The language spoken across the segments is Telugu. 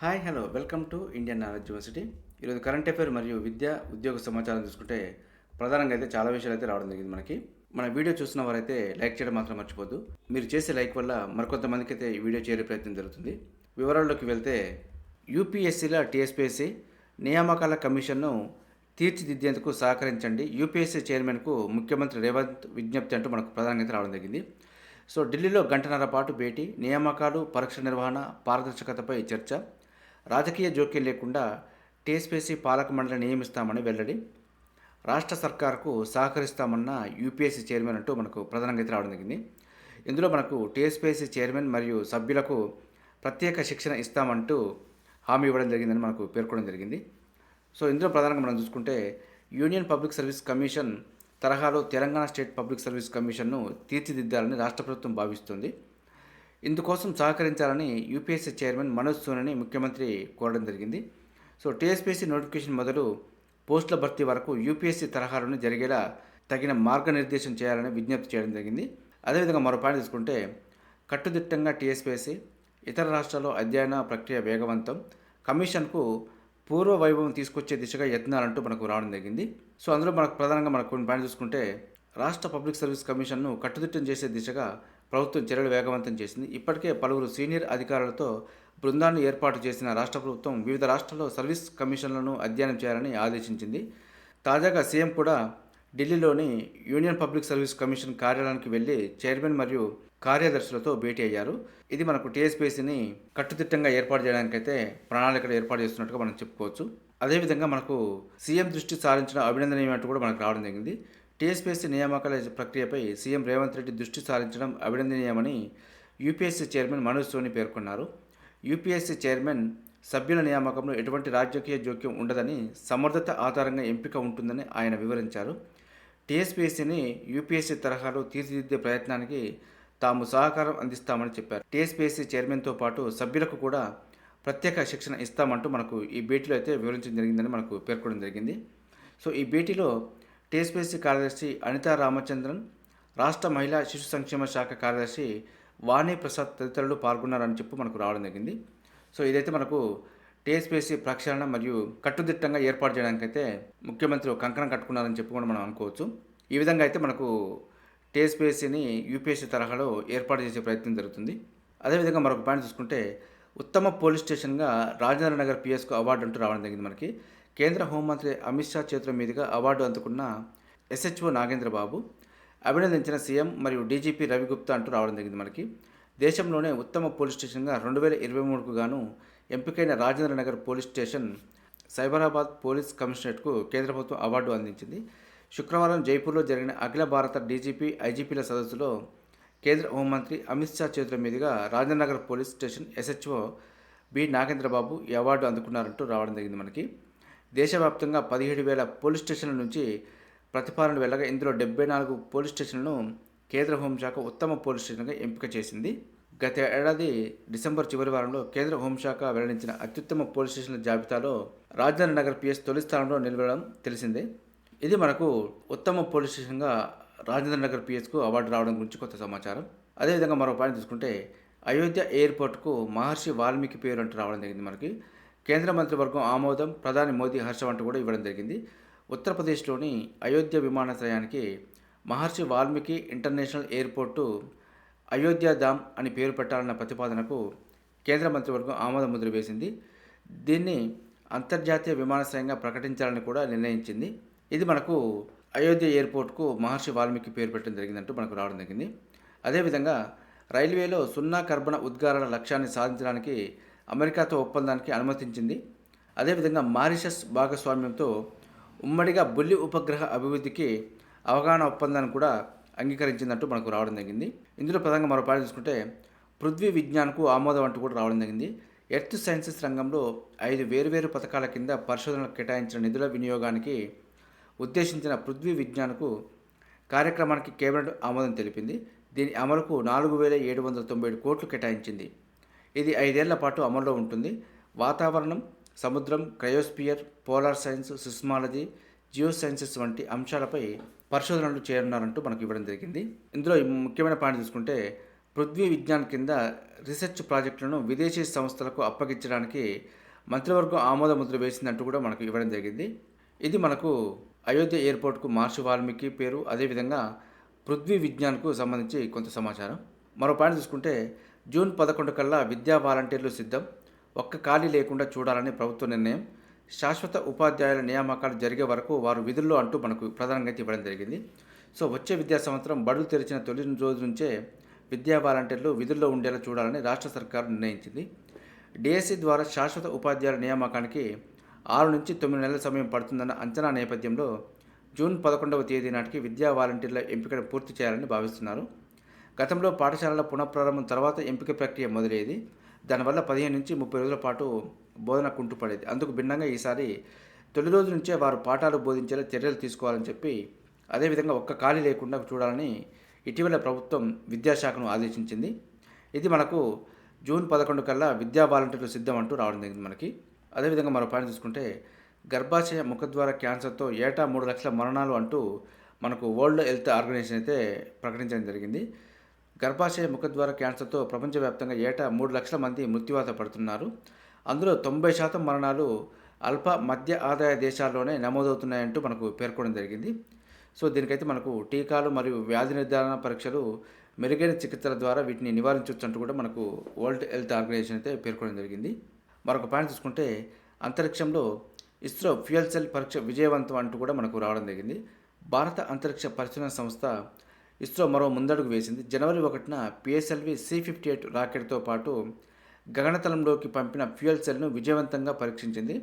Hi hello welcome to Indian knowledge university. ఈరోజు కరెంట్ అఫైర్ మరియు విద్య ఉద్యోగ సమాచారం చూసుకుంటే ప్రధానంగా అయితే చాలా విషయాలు అయితే రావడం జరిగింది. మన వీడియో చూస్తున్న వారైతే లైక్ చేయడం మాత్రం మర్చిపోద్దు. మీరు చేసే లైక్ వల్ల మరికొంతమందికి అయితే ఈ వీడియో చేరే ప్రయత్నం జరుగుతుంది. వివరాల్లోకి వెళ్తే యూపీఎస్సీల టీఎస్పీఎస్సీ నియామకాల కమిషన్ను తీర్చిదిద్దేందుకు సహకరించండి, యూపీఎస్సీ చైర్మన్కు ముఖ్యమంత్రి రేవంత్ విజ్ఞప్తి అంటూ మనకు ప్రధానంగా అయితే రావడం జరిగింది. సో ఢిల్లీలో గంటన్నర పాటు భేటీ, నియామకాలు పరీక్ష నిర్వహణ పారదర్శకతపై చర్చ, రాజకీయ జోక్యం లేకుండా టీఎస్పీఎస్సీ పాలక మండలి నియమిస్తామని వెల్లడి, రాష్ట్ర సర్కార్కు సహకరిస్తామన్న యూపీఎస్సీ చైర్మన్ అంటూ మనకు ప్రధానంగా అయితే రావడం జరిగింది. ఇందులో మనకు టీఎస్పీఎస్సీ చైర్మన్ మరియు సభ్యులకు ప్రత్యేక శిక్షణ ఇస్తామంటూ హామీ ఇవ్వడం జరిగిందని మనకు పేర్కొనడం జరిగింది. సో ఇందులో ప్రధానంగా మనం చూసుకుంటే యూనియన్ పబ్లిక్ సర్వీస్ కమిషన్ తరహాలో తెలంగాణ స్టేట్ పబ్లిక్ సర్వీస్ కమిషన్ను తీర్చిదిద్దాలని రాష్ట్ర ప్రభుత్వం భావిస్తుంది. ఇందుకోసం సహకరించాలని యూపీఎస్సీ చైర్మన్ మనోజ్ సోనీని ముఖ్యమంత్రి కోరడం జరిగింది. సో టీఎస్పీఎస్సీ నోటిఫికేషన్ మొదలు పోస్టుల భర్తీ వరకు యూపీఎస్సీ తరహాలోనే జరిగేలా తగిన మార్గనిర్దేశం చేయాలని విజ్ఞప్తి చేయడం జరిగింది. అదేవిధంగా మరో పాయింట్ తీసుకుంటే కట్టుదిట్టంగా టీఎస్పీఎస్సీ ఇతర రాష్ట్రాల్లో అధ్యయన ప్రక్రియ వేగవంతం, కమిషన్కు పూర్వ వైభవం తీసుకొచ్చే దిశగా యత్నాలంటూ మనకు రావడం జరిగింది. సో అందులో మనకు కొన్ని పాయింట్ చూసుకుంటే రాష్ట్ర పబ్లిక్ సర్వీస్ కమిషన్ను కట్టుదిట్టం చేసే దిశగా ప్రభుత్వం చర్యలు వేగవంతం చేసింది. ఇప్పటికే పలువురు సీనియర్ అధికారులతో బృందాన్ని ఏర్పాటు చేసిన రాష్ట్ర ప్రభుత్వం వివిధ రాష్ట్రాల్లో సర్వీస్ కమిషన్లను అధ్యయనం చేయాలని ఆదేశించింది. తాజాగా సీఎం కూడా ఢిల్లీలోని యూనియన్ పబ్లిక్ సర్వీస్ కమిషన్ కార్యాలయానికి వెళ్లి చైర్మన్ మరియు కార్యదర్శులతో భేటీ అయ్యారు. ఇది మనకు టీఎస్పీఎస్సీని కట్టుదిట్టంగా ఏర్పాటు చేయడానికైతే ప్రణాళికలు ఏర్పాటు చేస్తున్నట్టుగా మనం చెప్పుకోవచ్చు. అదేవిధంగా మనకు సీఎం దృష్టి సారించిన అభినందనీయం అంటూ కూడా మనకు రావడం జరిగింది. టీఎస్పీఎస్సీ నియామకాల ప్రక్రియపై సీఎం రేవంత్ రెడ్డి దృష్టి సారించడం అభినందనీయమని యూపీఎస్సీ చైర్మన్ మనోజ్ సోనీ పేర్కొన్నారు. యూపీఎస్సీ చైర్మన్ సభ్యుల నియామకంలో ఎటువంటి రాజకీయ జోక్యం ఉండదని, సమర్థత ఆధారంగా ఎంపిక ఉంటుందని ఆయన వివరించారు. టీఎస్పీఎస్సీని యూపీఎస్సీ తరహాలో తీర్చిదిద్దే ప్రయత్నానికి తాము సహకారం అందిస్తామని చెప్పారు. టీఎస్పీఎస్సీ చైర్మన్తో పాటు సభ్యులకు కూడా ప్రత్యేక శిక్షణ ఇస్తామంటూ మనకు ఈ భేటీలో అయితే వివరించడం జరిగిందని మనకు పేర్కొనడం జరిగింది. సో ఈ భేటీలో టీఎస్పీఎస్సీ కార్యదర్శి అనితా రామచంద్రన్, రాష్ట్ర మహిళా శిశు సంక్షేమ శాఖ కార్యదర్శి వాణి ప్రసాద్ తదితరులు పాల్గొన్నారని చెప్పి మనకు రావడం జరిగింది. సో ఇదైతే మనకు టీఎస్పీఎస్సీ ప్రక్షాళన మరియు కట్టుదిట్టంగా ఏర్పాటు చేయడానికైతే ముఖ్యమంత్రి కంకణం కట్టుకున్నారని చెప్పి కూడా మనం అనుకోవచ్చు. ఈ విధంగా అయితే మనకు టీఎస్పీఎస్సీని యూపీఎస్సీ తరహాలో ఏర్పాటు చేసే ప్రయత్నం జరుగుతుంది. అదేవిధంగా మరొక పాయింట్ చూసుకుంటే ఉత్తమ పోలీస్ స్టేషన్గా రాజేంద్ర నగర్ పిఎస్కు అవార్డు అంటూ రావడం జరిగింది. మనకి కేంద్ర హోంమంత్రి అమిత్ షా చేతుల మీదుగా అవార్డు అందుకున్న ఎస్హెచ్ఓ నాగేంద్రబాబు అభినందించిన సీఎం మరియు డీజీపీ రవిగుప్తా అంటూ రావడం జరిగింది. మనకి దేశంలోనే ఉత్తమ పోలీస్ స్టేషన్గా 2023కు గాను ఎంపికైన Rajendra Nagar police station Cyberabad police కమిషనరేట్కు కేంద్ర ప్రభుత్వం అవార్డు అందించింది. శుక్రవారం జైపూర్లో జరిగిన అఖిల భారత డీజీపీ ఐజీపీల సదస్సులో కేంద్ర హోంమంత్రి అమిత్ షా చేతుల మీదుగా Rajendra Nagar police station SHO B Nagendrababu ఈ అవార్డు అందుకున్నారంటూ రావడం జరిగింది. మనకి దేశవ్యాప్తంగా 17,000 పోలీస్ స్టేషన్ల నుంచి ప్రతిపాదనలు వెళ్ళగా ఇందులో 74 పోలీస్ స్టేషన్లను కేంద్ర హోంశాఖ ఉత్తమ పోలీస్ స్టేషన్గా ఎంపిక చేసింది. గత ఏడాది డిసెంబర్ చివరి వారంలో కేంద్ర హోంశాఖ వెల్లడించిన అత్యుత్తమ పోలీస్ స్టేషన్ల జాబితాలో రాజేంద్ర నగర్ పిఎస్ తొలి స్థానంలో నిలవడం తెలిసిందే. ఇది మనకు ఉత్తమ పోలీస్ స్టేషన్గా రాజేంద్ర నగర్ పిఎస్కు అవార్డు రావడం గురించి కొత్త సమాచారం. అదేవిధంగా మరో పాయింట్ తీసుకుంటే అయోధ్య ఎయిర్పోర్ట్కు మహర్షి వాల్మీకి పేరు అంటూ రావడం జరిగింది. మనకి కేంద్ర మంత్రివర్గం ఆమోదం, ప్రధాని మోదీ హర్షం అంటూ కూడా ఇవ్వడం జరిగింది. ఉత్తరప్రదేశ్లోని అయోధ్య విమానాశ్రయానికి మహర్షి వాల్మీకి ఇంటర్నేషనల్ ఎయిర్పోర్టు అయోధ్యధామ్ అని పేరు పెట్టాలన్న ప్రతిపాదనకు కేంద్ర మంత్రివర్గం ఆమోద ముద్ర వేసింది. దీన్ని అంతర్జాతీయ విమానాశ్రయంగా ప్రకటించాలని కూడా నిర్ణయించింది. ఇది మనకు అయోధ్య ఎయిర్పోర్ట్కు మహర్షి వాల్మీకి పేరు పెట్టడం జరిగిందంటూ మనకు రావడం జరిగింది. అదేవిధంగా రైల్వేలో సున్నా కర్బన ఉద్గారాల లక్ష్యాన్ని సాధించడానికి అమెరికాతో ఒప్పందానికి అనుమతించింది. అదేవిధంగా మారిషస్ భాగస్వామ్యంతో ఉమ్మడిగా బుల్లి ఉపగ్రహ అభివృద్ధికి అవగాహన ఒప్పందాన్ని కూడా అంగీకరించిందంటూ మనకు రావడం జరిగింది. ఇందులో ప్రధానంగా మరో పాయింట్ చూసుకుంటే పృథ్వీ విజ్ఞాన్కు ఆమోదం అంటూ కూడా రావడం జరిగింది. ఎర్త్ సైన్సెస్ రంగంలో 5 వేర్వేరు పథకాల కింద పరిశోధనలకు కేటాయించిన నిధుల వినియోగానికి ఉద్దేశించిన పృథ్వీ విజ్ఞాన్కు కార్యక్రమానికి కేబినెట్ ఆమోదం తెలిపింది. దీని అమలుకు 4,797 కోట్లు కేటాయించింది. ఇది 5 ఏళ్ల పాటు అమల్లో ఉంటుంది. వాతావరణం, సముద్రం, cryosphere, polar science, seismology, geo sciences వంటి అంశాలపై పరిశోధనలు చేయనున్నారంటూ మనకు ఇవ్వడం జరిగింది. ఇందులో ముఖ్యమైన పాయింట్ చూసుకుంటే పృథ్వీ విజ్ఞాన్ కింద రీసెర్చ్ ప్రాజెక్టులను విదేశీ సంస్థలకు అప్పగించడానికి మంత్రివర్గం ఆమోద ముద్ర వేసిందంటూ కూడా మనకు ఇవ్వడం జరిగింది. ఇది మనకు అయోధ్య ఎయిర్పోర్ట్కు మహర్షి వాల్మీకి పేరు, అదేవిధంగా పృథ్వీ విజ్ఞాన్కు సంబంధించి కొంత సమాచారం. మరో పాయింట్ చూసుకుంటే జూన్ 11 కల్లా విద్యా వాలంటీర్లు సిద్ధం, ఒక్క ఖాళీ లేకుండా చూడాలని ప్రభుత్వ నిర్ణయం, శాశ్వత ఉపాధ్యాయుల నియామకాలు జరిగే వరకు వారు విధుల్లో అంటూ మనకు ప్రధానంగా అయితే ఇవ్వడం జరిగింది. సో వచ్చే విద్యా సంవత్సరం బడులు తెరిచిన తొలి రోజు నుంచే విద్యా వాలంటీర్లు విధుల్లో ఉండేలా చూడాలని రాష్ట్ర సర్కారు నిర్ణయించింది. డిఎస్సి ద్వారా శాశ్వత ఉపాధ్యాయుల నియామకానికి 6 నుంచి 9 నెలల సమయం పడుతుందన్న అంచనా నేపథ్యంలో జూన్ 11వ తేదీ నాటికి విద్యా వాలంటీర్ల ఎంపికను పూర్తి చేయాలని భావిస్తున్నారు. గతంలో పాఠశాలల పునఃప్రారంభం తర్వాత ఎంపిక ప్రక్రియ మొదలయ్యేది. దానివల్ల 15 నుంచి 30 రోజుల పాటు బోధన కుంటుపడేది. అందుకు భిన్నంగా ఈసారి తొలి రోజు నుంచే వారు పాఠాలు బోధించేలా చర్యలు తీసుకోవాలని చెప్పి, అదేవిధంగా ఒక్క ఖాళీ లేకుండా చూడాలని ఇటీవల ప్రభుత్వం విద్యాశాఖను ఆదేశించింది. ఇది మనకు జూన్ 11 కల్లా విద్యా వాలంటీర్లు సిద్ధం అంటూ రావడం జరిగింది మనకి. అదేవిధంగా మరో పాయింట్ చూసుకుంటే గర్భాశయ ముఖద్వార క్యాన్సర్తో ఏటా 3 లక్షల మరణాలు అంటూ మనకు వరల్డ్ హెల్త్ ఆర్గనైజేషన్ అయితే ప్రకటించడం జరిగింది. గర్భాశయ ముఖద్వార క్యాన్సర్తో ప్రపంచవ్యాప్తంగా ఏటా 3 లక్షల మంది మృత్యువాత పడుతున్నారు. అందులో 90% మరణాలు అల్ప మధ్య ఆదాయ దేశాల్లోనే నమోదవుతున్నాయంటూ మనకు పేర్కొనడం జరిగింది. సో దీనికైతే మనకు టీకాలు మరియు వ్యాధి నిర్ధారణ పరీక్షలు, మెరుగైన చికిత్సల ద్వారా వీటిని నివారించవచ్చు అంటూ కూడా మనకు వరల్డ్ హెల్త్ ఆర్గనైజేషన్ అయితే పేర్కొనడం జరిగింది. మరొక పాయింట్ చూసుకుంటే అంతరిక్షంలో ఇస్రో ఫ్యూయల్ సెల్ పరీక్ష విజయవంతం అంటూ కూడా మనకు రావడం జరిగింది. భారత అంతరిక్ష పరిశోధన సంస్థ ఇస్రో మరో ముందడుగు వేసింది. జనవరి 1న పిఎస్ఎల్వి C-58 రాకెట్తో పాటు గగనతలంలోకి పంపిన ఫ్యూయల్ సెల్ను విజయవంతంగా పరీక్షించింది.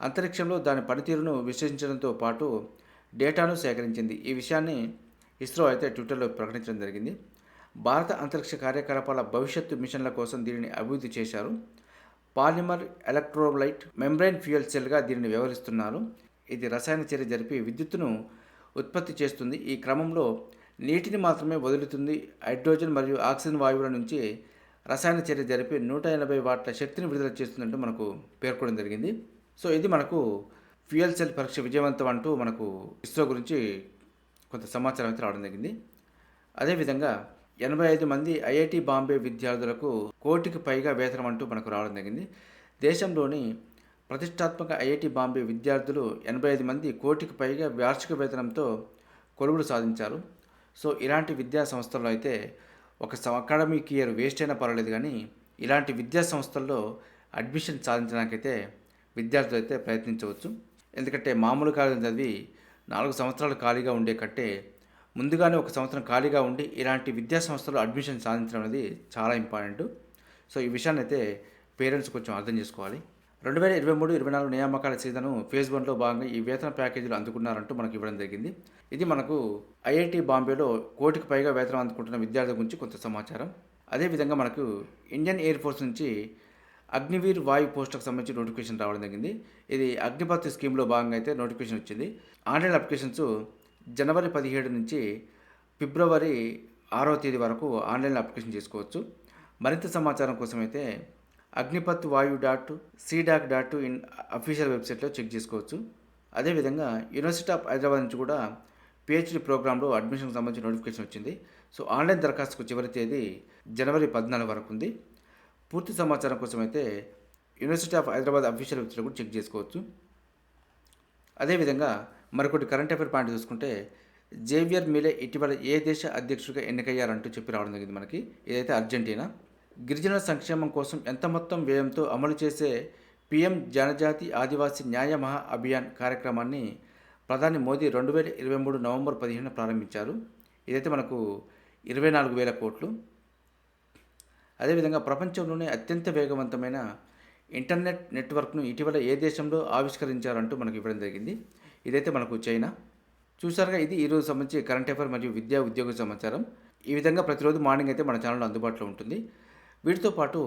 అంతరిక్షంలో దాని పనితీరును విశ్లేషించడంతో పాటు డేటాను సేకరించింది. ఈ విషయాన్ని ఇస్రో అయితే ట్విట్టర్లో ప్రకటించడం జరిగింది. భారత అంతరిక్ష కార్యకలాపాల భవిష్యత్తు మిషన్ల కోసం దీనిని అభివృద్ధి చేశారు. పాలిమర్ ఎలక్ట్రోలైట్ మెంబ్రైన్ ఫ్యూయల్ సెల్గా దీనిని వ్యవహరిస్తున్నారు. ఇది రసాయన చర్య జరిపి విద్యుత్తును ఉత్పత్తి చేస్తుంది. ఈ క్రమంలో నీటిని మాత్రమే వదులుతుంది. హైడ్రోజన్ మరియు ఆక్సిజన్ వాయువుల నుంచి రసాయన చర్య జరిపి 180 వాట్ల శక్తిని విడుదల చేస్తుందంటూ మనకు పేర్కొనడం జరిగింది. సో ఇది మనకు ఫ్యూయల్ సెల్ పరీక్ష విజయవంతం అంటూ మనకు ఇస్రో గురించి కొంత సమాచారం అయితే రావడం జరిగింది. అదేవిధంగా 85 మంది ఐఐటి బాంబే విద్యార్థులకు కోటికి పైగా వేతనం అంటూ మనకు రావడం జరిగింది. దేశంలోని ప్రతిష్టాత్మక ఐఐటి బాంబే విద్యార్థులు 85 మంది కోటికి పైగా వార్షిక వేతనంతో కొలువులు సాధించారు. సో ఇలాంటి విద్యా సంస్థల్లో అయితే ఒక అకాడమిక్ ఇయర్ వేస్ట్ అయినా పర్వాలేదు, కానీ ఇలాంటి విద్యా సంస్థల్లో అడ్మిషన్ సాధించడానికైతే విద్యార్థులు అయితే ప్రయత్నించవచ్చు. ఎందుకంటే మామూలు కాలేజీ చదివి 4 సంవత్సరాలు ఖాళీగా ఉండే కంటే ముందుగానే 1 సంవత్సరం ఖాళీగా ఉండి ఇలాంటి విద్యా సంస్థల్లో అడ్మిషన్ సాధించడం అనేది చాలా ఇంపార్టెంట్. సో ఈ విషయాన్ని అయితే పేరెంట్స్ కొంచెం అర్థం చేసుకోవాలి. 2023-24 నియామకాల సీజను ఫేజ్ 1లో భాగంగా ఈ వేతన ప్యాకేజీలు అందుకున్నారంటూ మనకు ఇవ్వడం జరిగింది. ఇది మనకు ఐఐటి బాంబేలో కోటికి పైగా వేతనం అందుకుంటున్న విద్యార్థుల గురించి కొంత సమాచారం. అదేవిధంగా మనకు ఇండియన్ ఎయిర్ ఫోర్స్ నుంచి అగ్నివీర్ వాయు పోస్టులకు సంబంధించి నోటిఫికేషన్ రావడం జరిగింది. ఇది అగ్నిపత్ స్కీమ్లో భాగంగా అయితే నోటిఫికేషన్ వచ్చింది. ఆన్లైన్ అప్లికేషన్స్ జనవరి 17 నుంచి ఫిబ్రవరి 6వ తేదీ వరకు ఆన్లైన్లో అప్లికేషన్ చేసుకోవచ్చు. మరింత సమాచారం కోసం అయితే అగ్నిపత్ వాయు .cdac.in అఫీషియల్ వెబ్సైట్లో చెక్ చేసుకోవచ్చు. అదేవిధంగా యూనివర్సిటీ ఆఫ్ హైదరాబాద్ నుంచి కూడా పిహెచ్డి ప్రోగ్రాంలో అడ్మిషన్కి సంబంధించిన నోటిఫికేషన్ వచ్చింది. సో ఆన్లైన్ దరఖాస్తుకు చివరి తేదీ జనవరి 14 వరకు ఉంది. పూర్తి సమాచారం కోసం అయితే యూనివర్సిటీ ఆఫ్ హైదరాబాద్ అఫీషియల్ వెబ్సైట్లో కూడా చెక్ చేసుకోవచ్చు. అదేవిధంగా మరికొన్ని కరెంట్ అఫైర్ పాయింట్ చూసుకుంటే జేవియర్ మిలే ఇటీవల ఏ దేశ అధ్యక్షుడిగా ఎన్నికయ్యారంటూ చెప్పి రావడం జరిగింది మనకి. ఇదైతే అర్జెంటీనా. గిరిజనుల సంక్షేమం కోసం ఎంత మొత్తం వ్యయంతో అమలు చేసే పీఎం జనజాతి ఆదివాసీ న్యాయ మహా అభియాన్ కార్యక్రమాన్ని ప్రధాని మోదీ 2023 నవంబర్ 15న ప్రారంభించారు. ఇదైతే మనకు 24,000 కోట్లు. అదేవిధంగా ప్రపంచంలోనే అత్యంత వేగవంతమైన ఇంటర్నెట్ నెట్వర్క్ను ఇటీవల ఏ దేశంలో ఆవిష్కరించారంటూ మనకు ఇవ్వడం జరిగింది. ఇదైతే మనకు చైనా. చూసారుగా, ఇది ఈరోజు సంబంధించి కరెంట్ అఫైర్ మరియు విద్యా ఉద్యోగ సమాచారం. ఈ విధంగా ప్రతిరోజు మార్నింగ్ అయితే మన ఛానల్లో అందుబాటులో ఉంటుంది. వీటితో పాటు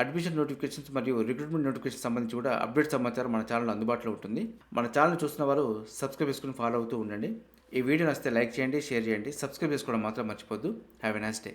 అడ్మిషన్ నోటిఫికేషన్స్ మరియు రిక్రూట్మెంట్ నోటిఫికేషన్ సంబంధించి కూడా అప్డేట్ సమాచారం మన ఛానల్లో అందుబాటులో ఉంటుంది. మన ఛానల్ చూస్తున్న వారు సబ్స్క్రైబ్ చేసుకుని ఫాలో అవుతూ ఉండండి. ఈ వీడియో నచ్చితే లైక్ చేయండి, షేర్ చేయండి, సబ్స్క్రైబ్ చేసుకోవడం మాత్రం మర్చిపోద్దు. Have a nice day.